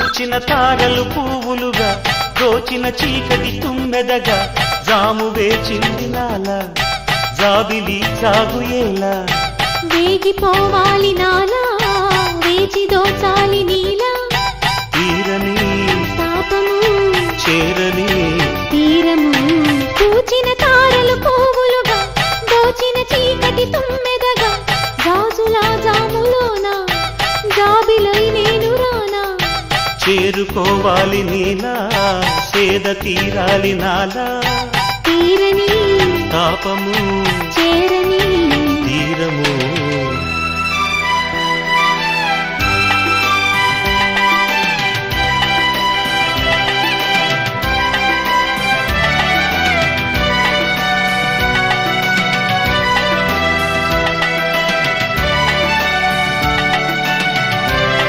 పూచిన తారలు పువ్వులుగా దోచిన చీకటి తుమ్మెదగా జాము వేచింది నాల జాబిలి సాగుయేలా వేగిపోవాలి నాలా వేచి దోచాలి నీలా తీరని తాపము చేరని తీరము పూచిన తారలు పువ్వులుగా దోచిన చీకటి తుమ్మెదగా గాజులా జాములోన జాబిలై నేను రానా చేరుకోవాలి నీలా సేద తీరాలి నాలా తీరని తాపము చేరని తీరము